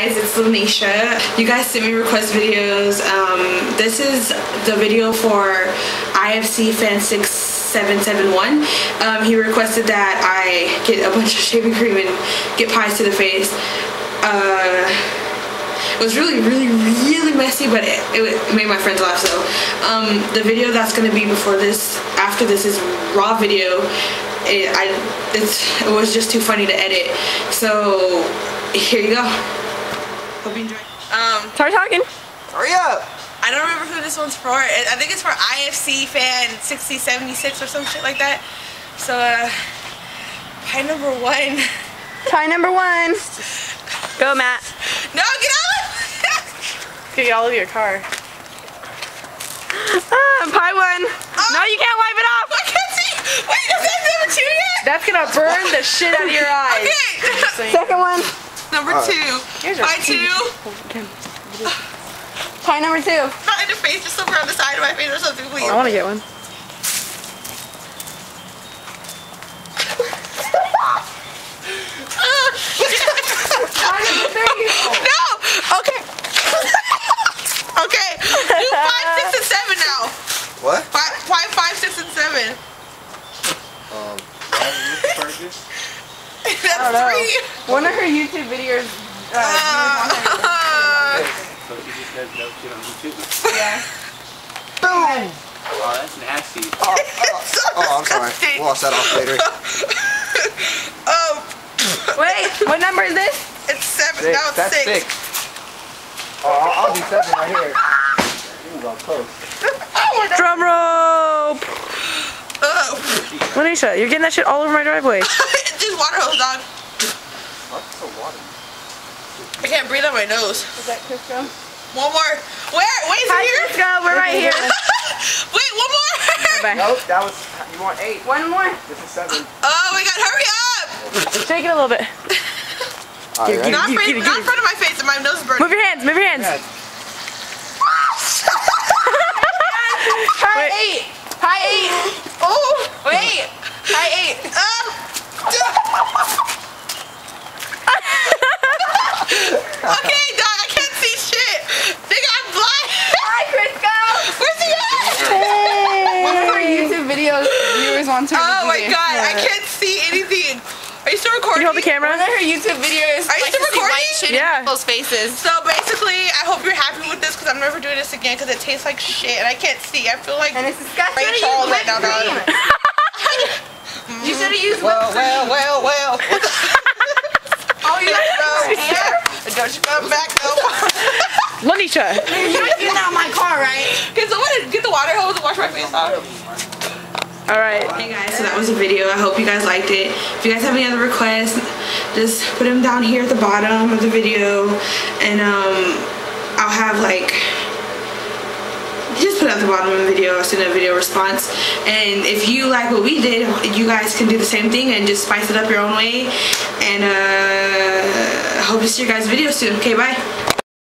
guys, it's Lanisha. You guys sent me request videos. This is the video for IFC fan 6771. He requested that I get a bunch of shaving cream and get pies to the face. It was really messy, but it made my friends laugh. So the video that's gonna be before this, after this, is raw video. It was just too funny to edit. So here you go. Hope you enjoy. Start talking. Hurry up. I don't remember who this one's for. I think it's for IFC fan 6076 or some shit like that. So pie number 1. Pie number 1. Go, Matt. No, get out! Get all over your car. Pie 1. Oh. No, you can't wipe it off. I can't see. Wait, is that number 2 yet? That's gonna burn the shit out of your eyes. Okay. Second one. Number 2. Here's Pie 2. Pie number 2. Not in the face, just somewhere on the side of my face or something, please. I want to get one. Pie number 3. No! Okay. Okay. Do 5, 6, and 7 now. What? 5, 6, and 7. That's I don't know. 3. One of her YouTube videos. So she just does no shit on YouTube? Yeah. Boom! Oh, that's nasty. Oh, I'm sorry. We'll wash that off later. Wait, what number is this? It's 7. 6. Now it's That's 6. 6. Oh, I'll do 7 right here. Ooh, I'm close. Drum rope! Lanisha, you're getting that shit all over my driveway. Just water hose, dog. What's so water? I can't breathe on my nose. Is that Crisco? One more. Where? Wait, is it Hi, here? Crisco, we're right here. Wait, one more. Bye. Nope, that was, you want 8. One more. This is 7. Oh my god, hurry up! Shake it a little bit. Alright, ready? Not in front of my face, and my nose is burning. Move your hands, move your hands. Pie 8. Pie 8. Oh, Wait. Pie 8. Okay, dog, I can't see shit. Nigga, I'm blind. Hi, Crisco. Where's he at? Hey. One of her YouTube videos viewers want her to Oh do my this. god, I can't see anything. Are you still recording? Can you hold the camera? One of her YouTube videos Are you still to see recording? white shit Yeah. in people's faces. So basically, I hope you're happy with this because I'm never doing this again because it tastes like shit and I can't see. I feel like And it's disgusting. Ray Charles right now, dog. You should have used Well. Oh, you got hair? Don't you come back no more. Lanisha. You're not getting out of my car, right? Can someone get the water hose and wash my face off? Alright. Hey guys, so that was a video. I hope you guys liked it. If you guys have any other requests, just put them down here at the bottom of the video, and I'll have like, just put it at the bottom of the video. I'll send a video response. And if you like what we did, you guys can do the same thing and just spice it up your own way. And I hope to see your guys' videos soon. Okay, bye.